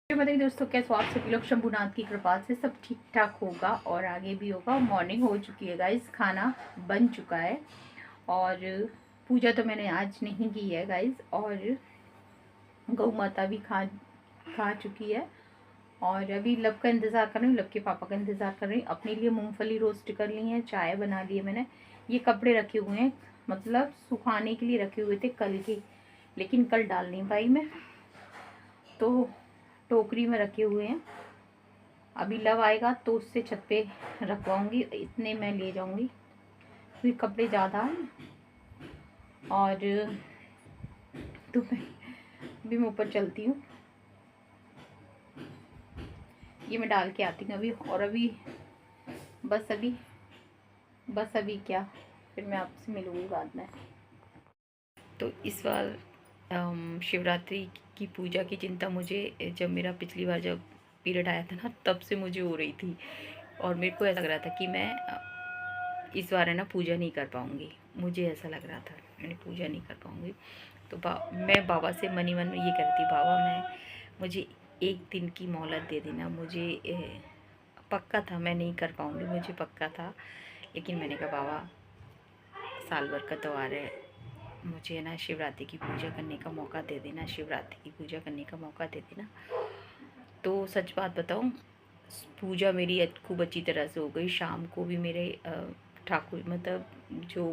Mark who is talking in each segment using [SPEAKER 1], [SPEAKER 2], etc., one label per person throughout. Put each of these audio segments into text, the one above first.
[SPEAKER 1] बताइए दोस्तों, कैसे आप सभी लोग शंभुनाथ की कृपा से सब ठीक ठाक होगा और आगे भी होगा। मॉर्निंग हो चुकी है गाइस, खाना बन चुका है और पूजा तो मैंने आज नहीं की है गाइस। और गौ माता भी खा चुकी है और अभी लब का इंतज़ार कर रही हूँ, लब के पापा का इंतज़ार कर रही हूँ। अपने लिए मूंगफली रोस्ट कर ली है, चाय बना ली है मैंने। ये कपड़े रखे हुए हैं, मतलब सुखाने के लिए रखे हुए थे कल के, लेकिन कल डाल नहीं पाई मैं, तो टोकरी में रखे हुए हैं। अभी लव आएगा तो उससे छत पे रखवाऊंगी, इतने मैं ले जाऊंगी क्योंकि कपड़े ज़्यादा हैं। और तो अभी मैं ऊपर चलती हूँ, ये मैं डाल के आती हूँ अभी। और अभी बस अभी क्या, फिर मैं आपसे मिलूँगी बाद में। तो इस बार शिवरात्रि की पूजा की चिंता मुझे जब मेरा पिछली बार जब पीरियड आया था ना, तब से मुझे हो रही थी। और मेरे को ऐसा लग रहा था कि मैं इस बार है ना पूजा नहीं कर पाऊँगी। मुझे ऐसा लग रहा था मैंने पूजा नहीं कर पाऊँगी। तो मैं बाबा से मनी मन में ये कह रही थी, बाबा मुझे एक दिन की मोहलत दे देना। मुझे पक्का था मैं नहीं कर पाऊँगी, मुझे पक्का था। लेकिन मैंने कहा बाबा, साल भर का त्यौहार है, मुझे ना शिवरात्रि की पूजा करने का मौका दे देना, शिवरात्रि की पूजा करने का मौका दे देना। तो सच बात बताऊँ, पूजा मेरी खूब अच्छी तरह से हो गई। शाम को भी मेरे ठाकुर मतलब जो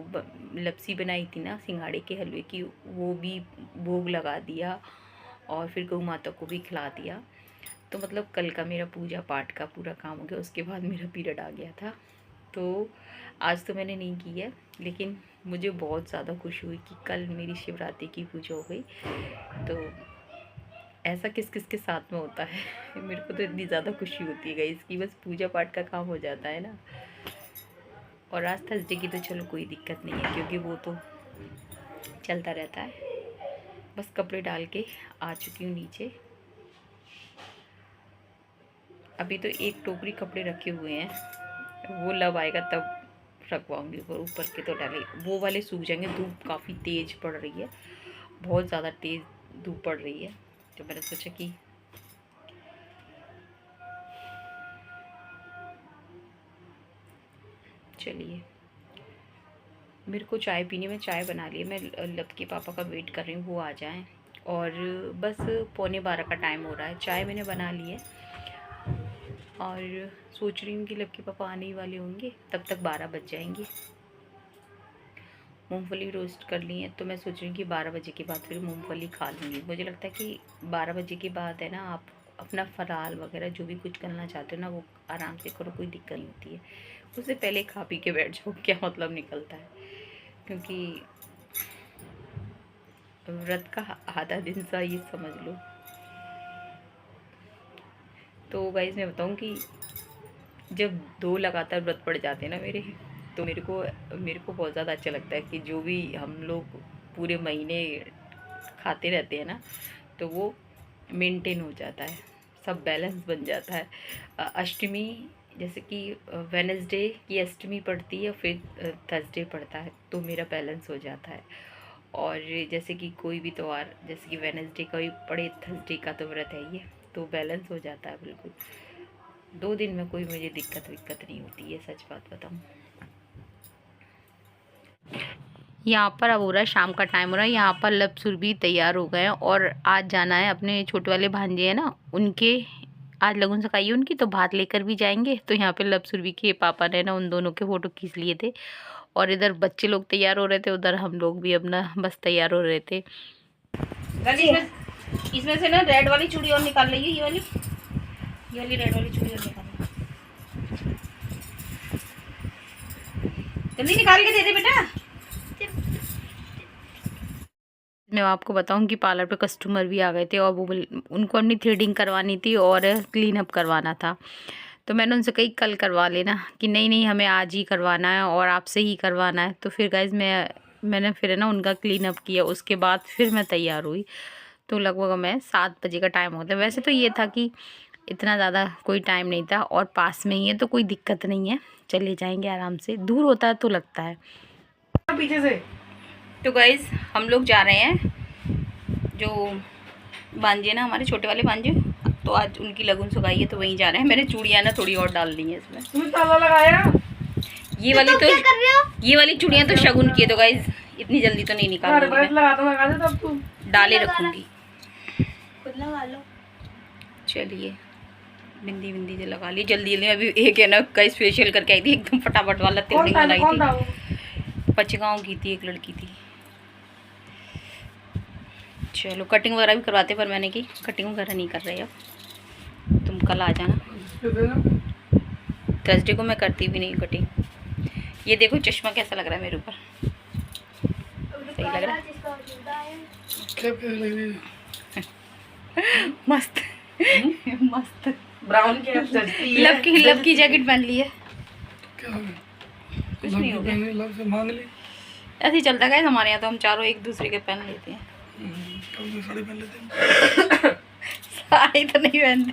[SPEAKER 1] लपसी बनाई थी ना सिंघाड़े के हलवे की, वो भी भोग लगा दिया और फिर गौ माता को भी खिला दिया। तो मतलब कल का मेरा पूजा पाठ का पूरा काम हो गया। उसके बाद मेरा पीरियड आ गया था, तो आज तो मैंने नहीं की है, लेकिन मुझे बहुत ज़्यादा खुशी हुई कि कल मेरी शिवरात्रि की पूजा हो गई। तो ऐसा किस किस के साथ में होता है मेरे को तो इतनी ज़्यादा खुशी होती है इसकी, बस पूजा पाठ का काम हो जाता है ना। और आज थर्सडे की तो चलो कोई दिक्कत नहीं है, क्योंकि वो तो चलता रहता है। बस कपड़े डाल के आ चुकी हूँ नीचे। अभी तो एक टोकरी कपड़े रखे हुए हैं, वो लब आएगा तब रखवाऊँगी। ऊपर के तो डाले, वो वाले सूख जाएंगे। धूप काफ़ी तेज़ पड़ रही है, बहुत ज़्यादा तेज़ धूप पड़ रही है। तो मैंने सोचा कि चलिए, मेरे को चाय पीनी, मैं चाय बना ली है। मैं लब के पापा का वेट कर रही हूँ, वो आ जाएं। और बस 11:15 का टाइम हो रहा है, चाय मैंने बना ली है और सोच रही हूँ कि लब के पापा आने ही वाले होंगे, तब तक 12 बज जाएंगे। मूंगफली रोस्ट कर ली है, तो मैं सोच रही हूँ कि 12 बजे के बाद फिर मूंगफली खा लूँगी। मुझे लगता है कि 12 बजे के बाद है ना, आप अपना फराल वगैरह जो भी कुछ करना चाहते हो ना, वो आराम से करो, कोई दिक्कत नहीं होती है। उससे पहले खा पी के बैठ जाओ, क्या मतलब निकलता है, क्योंकि व्रत का आधा दिन सा ये समझ लो। तो गाइस मैं बताऊँ कि जब 2 लगातार व्रत पड़ जाते हैं ना मेरे, तो मेरे को बहुत ज़्यादा अच्छा लगता है कि जो भी हम लोग पूरे महीने खाते रहते हैं ना, तो वो मेंटेन हो जाता है, सब बैलेंस बन जाता है। अष्टमी जैसे कि वेडनेसडे की अष्टमी पड़ती है, फिर थर्सडे पड़ता है, तो मेरा बैलेंस हो जाता है। और जैसे कि कोई भी त्यौहार, जैसे कि वेडनेसडे का भी पड़े, थर्सडे का तो व्रत है ये, तो बैलेंस हो जाता है बिल्कुल। 2 दिन में कोई मुझे दिक्कत नहीं होती है, सच बात बताऊँ। यहाँ पर अब हो रहा है शाम का टाइम हो रहा है, यहाँ पर लपसुर भी तैयार हो गए हैं और आज जाना है अपने छोटे वाले भांजे हैं ना, उनके आज लगन सगाई है उनकी, तो भात लेकर भी जाएंगे। तो यहाँ पे लपसुरभी के पापा ने ना उन दोनों के फोटो खींच लिए थे और इधर बच्चे लोग तैयार हो रहे थे, उधर हम लोग भी अपना बस तैयार हो रहे थे। इसमें से ना रेड वाली चूड़ी और निकाल लीजिए, ये वाली रेड वाली चूड़ी और निकाल, जल्दी निकाल के दे दे बेटा। मैं आपको बताऊं कि पार्लर पे कस्टमर भी आ गए थे और वो उनको अपनी थ्रेडिंग करवानी थी और क्लीन अप करवाना था। तो मैंने उनसे कही कल करवा लेना, कि नहीं नहीं हमें आज ही करवाना है और आपसे ही करवाना है। तो फिर गाइज मैंने फिर ना उनका क्लीन अप किया, उसके बाद फिर मैं तैयार हुई। तो लगभग मैं 7 बजे का टाइम होता है। वैसे तो ये था कि इतना ज़्यादा कोई टाइम नहीं था और पास में ही है, तो कोई दिक्कत नहीं है, चले जाएंगे आराम से। दूर होता है तो लगता है पीछे से। तो गाइज हम लोग जा रहे हैं, जो भांजे ना हमारे छोटे वाले भांजे, तो आज उनकी लगन सगाई है तो वहीं जाना है। मैंने चूड़ियाँ ना थोड़ी और डाल दी हैं इसमें।
[SPEAKER 2] तूने ताला लगाया?
[SPEAKER 1] ये वाली तो ये वाली चूड़ियाँ तो शगुन की है, तो गाइस इतनी जल्दी तो नहीं निकालूंगी मैं, डाले रखूंगी। चलिए बिंदी बिंदी जो लगा ली जल्दी जल्दी। अभी एक है ना कई स्पेशल करके आई थी एकदम फटाफट वाला तिल बनाई थी, पचगांव की थी, एक लड़की थी। चलो कटिंग वगैरह भी करवाते, पर मैंने की कटिंग वगैरह नहीं कर रहे अब, तुम कल आ जाना। थर्सडे को मैं करती भी नहीं कटिंग। ये देखो चश्मा कैसा लग रहा है मेरे ऊपर, सही लग रहा है? मस्त मस्त
[SPEAKER 2] ब्राउन कैप सजती है।
[SPEAKER 1] लब की जैकेट पहन ली है।
[SPEAKER 2] कुछ नहीं हो गया, लब से मांग ली।
[SPEAKER 1] ऐसे ही चलता है हमारे यहाँ, तो हम चारों एक दूसरे के पहन लेते हैं।
[SPEAKER 2] साड़ी पहन लेते हैं।
[SPEAKER 1] साड़ी तो नहीं पहनते,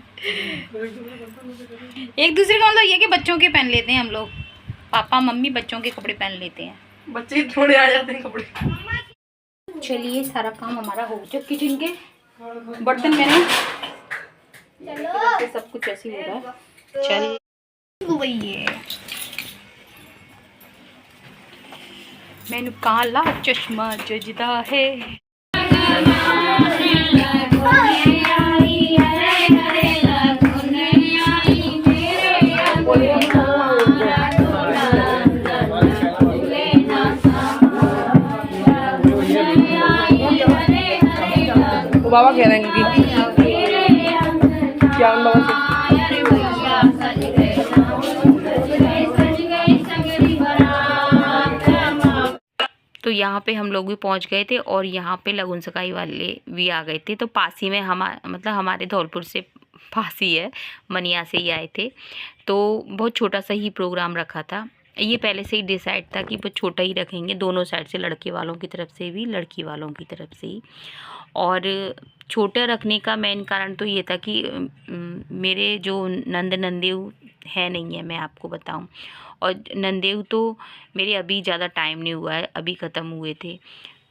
[SPEAKER 1] एक दूसरे का मतलब ये कि बच्चों के पहन लेते हैं हम लोग, पापा मम्मी बच्चों के कपड़े पहन लेते हैं,
[SPEAKER 2] बच्चे थोड़े आ जाते हैं कपड़े।
[SPEAKER 1] चलिए सारा काम हमारा हो गया, किचन के बर्तन मैंने सब कुछ ऐसे ही हो रहा है। चलिए भैया मैंने काला चश्मा जजदा है।
[SPEAKER 2] बाबा कह रहे हैं कि क्या बाबा से
[SPEAKER 1] तो यहाँ पे हम लोग भी पहुँच गए थे और यहाँ पे लगन सगाई वाले भी आ गए थे। तो पास ही में हमारे धौलपुर से पास ही है, मनिया से ही आए थे। तो बहुत छोटा सा ही प्रोग्राम रखा था, ये पहले से ही डिसाइड था कि बहुत छोटा ही रखेंगे, दोनों साइड से, लड़के वालों की तरफ से भी लड़की वालों की तरफ से ही। और छोटा रखने का मेन कारण तो ये था कि मेरे जो नंदेव है नहीं है, मैं आपको बताऊं, और नंदेव तो मेरे अभी ज़्यादा टाइम नहीं हुआ है, अभी ख़त्म हुए थे,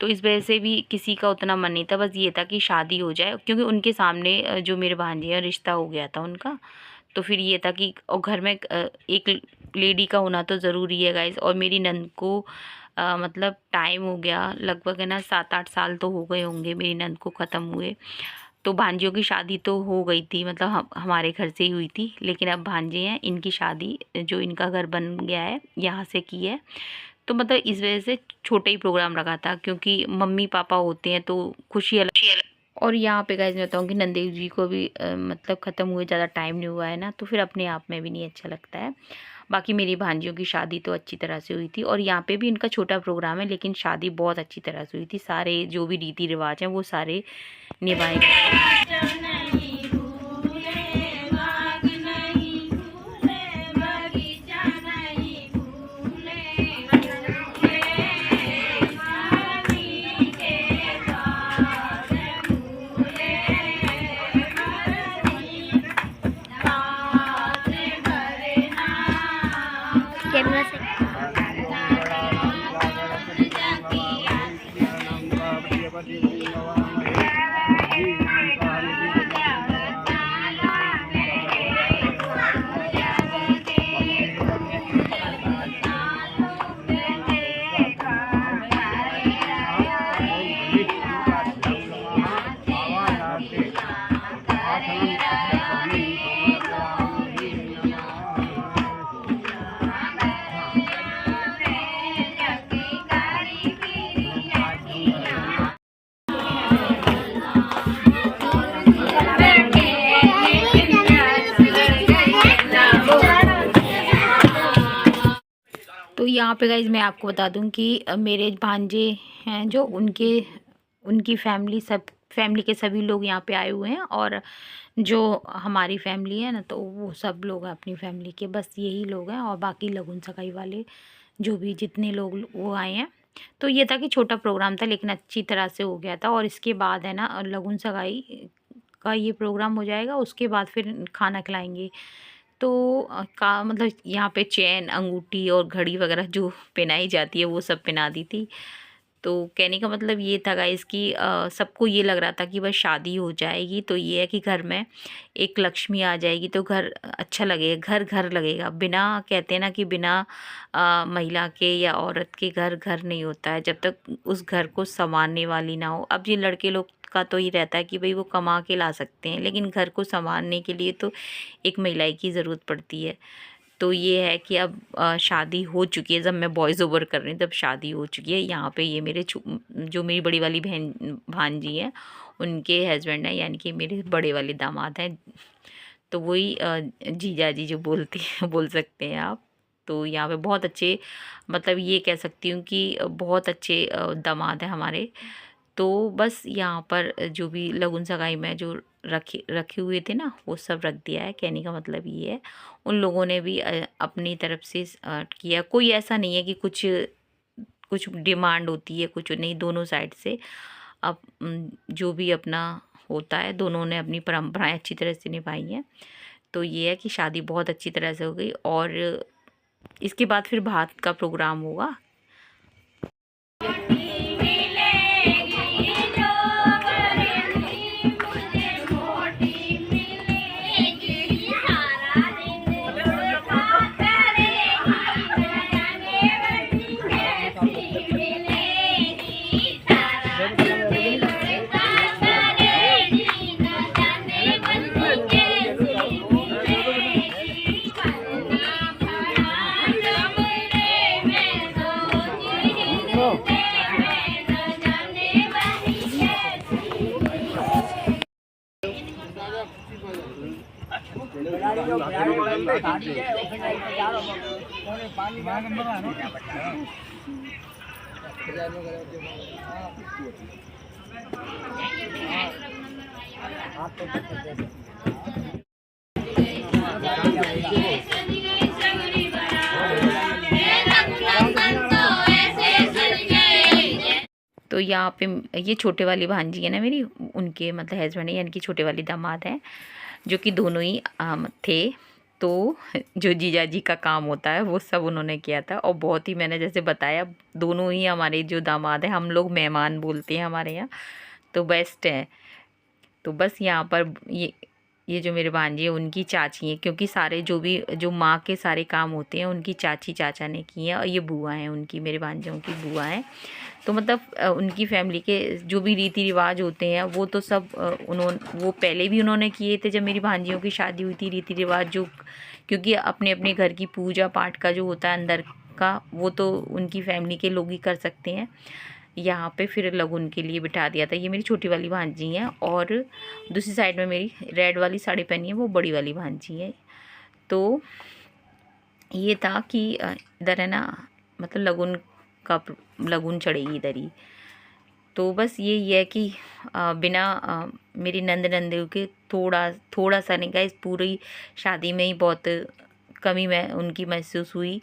[SPEAKER 1] तो इस वजह से भी किसी का उतना मन नहीं था। बस ये था कि शादी हो जाए, क्योंकि उनके सामने जो मेरे भांजे हैं रिश्ता हो गया था उनका, तो फिर ये था कि और घर में एक लेडी का होना तो ज़रूरी है गाइस। और मेरी नंद को मतलब टाइम हो गया, लगभग है ना 7-8 साल तो हो गए होंगे मेरी नंद को ख़त्म हुए। तो भांजियों की शादी तो हो गई थी, मतलब हमारे घर से ही हुई थी, लेकिन अब भांजे हैं, इनकी शादी जो इनका घर बन गया है यहाँ से की है। तो मतलब इस वजह से छोटा ही प्रोग्राम रखा था, क्योंकि मम्मी पापा होते हैं तो खुशी अलग। और यहाँ पे गाइस मैं बताऊँ कि नंदेव जी को भी मतलब ख़त्म हुए ज़्यादा टाइम नहीं हुआ है ना, तो फिर अपने आप में भी नहीं अच्छा लगता है। बाकी मेरी भांजियों की शादी तो अच्छी तरह से हुई थी, और यहाँ पे भी इनका छोटा प्रोग्राम है, लेकिन शादी बहुत अच्छी तरह से हुई थी। सारे जो भी रीति रिवाज हैं वो सारे निभाए। तो यहाँ पे गाइज मैं आपको बता दूँ कि मेरे भांजे हैं जो उनकी फैमिली के सभी लोग यहाँ पे आए हुए हैं, और जो हमारी फैमिली है ना, तो वो सब लोग हैं अपनी फैमिली के, बस यही लोग हैं, और बाकी लगन सगाई वाले जो भी जितने लोग वो आए हैं। तो ये था कि छोटा प्रोग्राम था, लेकिन अच्छी तरह से हो गया था। और इसके बाद है ना लगन सगाई का ये प्रोग्राम हो जाएगा, उसके बाद फिर खाना खिलाएंगे। तो का मतलब यहाँ पे चैन अंगूठी और घड़ी वगैरह जो पहनाई जाती है वो सब पहना दी थी। तो कहने का मतलब ये था गाइस कि सबको ये लग रहा था कि बस शादी हो जाएगी तो ये है कि घर में एक लक्ष्मी आ जाएगी तो घर अच्छा लगेगा, घर घर लगेगा। बिना, कहते हैं ना कि बिना महिला के या औरत के घर घर नहीं होता है जब तक उस घर को संवारने वाली ना हो। अब ये लड़के लोग का तो ये रहता है कि भाई वो कमा के ला सकते हैं, लेकिन घर को संवारने के लिए तो एक महिला की ज़रूरत पड़ती है। तो ये है कि अब शादी हो चुकी है, जब मैं वॉइस ओवर कर रही हूँ तब शादी हो चुकी है। यहाँ पे ये मेरे जो मेरी बड़ी वाली बहन भांजी हैं उनके हस्बैंड हैं, यानी कि मेरे बड़े वाले दामाद हैं, तो वही जीजा जी जो बोलते हैं बोल सकते हैं आप। तो यहाँ पे बहुत अच्छे, मतलब ये कह सकती हूँ कि बहुत अच्छे दामाद हैं हमारे। तो बस यहाँ पर जो भी लगुन सगाई में जो रखे हुए थे ना वो सब रख दिया है। कहने का मतलब ये है उन लोगों ने भी अपनी तरफ से किया। कोई ऐसा नहीं है कि कुछ कुछ डिमांड होती है, कुछ नहीं, दोनों साइड से अब जो भी अपना होता है दोनों ने अपनी परंपराएं अच्छी तरह से निभाई हैं। तो ये है कि शादी बहुत अच्छी तरह से हो गई और इसके बाद फिर भात का प्रोग्राम होगा। तो यहाँ पे ये छोटे वाली भांजी है ना मेरी, उनके मतलब हस्बैंड है, यानी कि छोटे वाली दामाद हैं, जो कि दोनों ही थे। तो जो जीजा जी का काम होता है वो सब उन्होंने किया था और बहुत ही, मैंने जैसे बताया, दोनों ही हमारे जो दामाद हैं, हम लोग मेहमान बोलते हैं हमारे यहाँ, तो बेस्ट है। तो बस यहाँ पर ये जो मेरे भांजी है उनकी चाची हैं, क्योंकि सारे जो माँ के सारे काम होते हैं उनकी चाची चाचा ने किए हैं, और ये बुआ हैं उनकी, मेरे भांजियों की बुआ हैं। तो मतलब उनकी फैमिली के जो भी रीति रिवाज होते हैं वो तो सब वो पहले भी उन्होंने किए थे जब मेरी भांजियों की शादी हुई थी, रीति रिवाज जो, क्योंकि अपने अपने घर की पूजा पाठ का जो होता है अंदर का, वो तो उनकी फैमिली के लोग ही कर सकते हैं। यहाँ पे फिर लगुन के लिए बिठा दिया था। ये मेरी छोटी वाली भांजी हैं और दूसरी साइड में मेरी रेड वाली साड़ी पहनी है वो बड़ी वाली भांजी है। तो ये था कि इधर है ना, मतलब लगुन चढ़ेगी इधर ही। तो बस ये है कि बिना मेरी नंद के थोड़ा सा नहीं, गाइस पूरी शादी में ही बहुत कमी में उनकी महसूस हुई।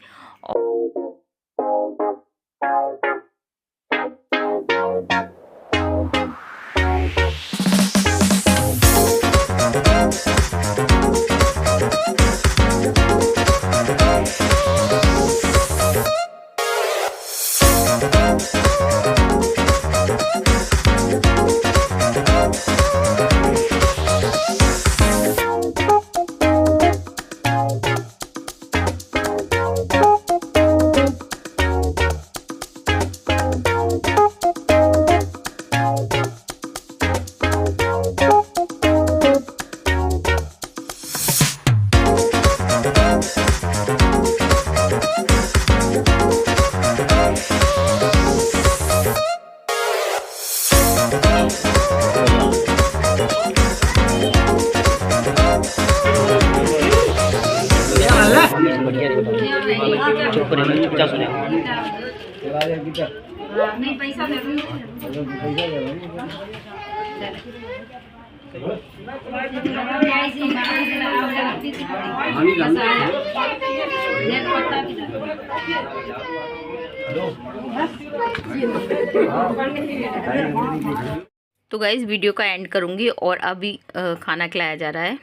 [SPEAKER 1] तो गाइज़ वीडियो का एंड करूँगी और अभी खाना खिलाया जा रहा है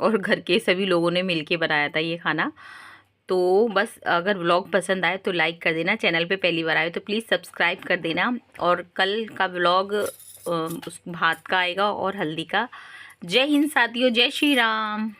[SPEAKER 1] और घर के सभी लोगों ने मिलके बनाया था ये खाना। तो बस अगर व्लॉग पसंद आए तो लाइक कर देना, चैनल पे पहली बार आए तो प्लीज़ सब्सक्राइब कर देना। और कल का व्लॉग उस भात का आएगा और हल्दी का। जय हिंद साथियों, जय श्री राम।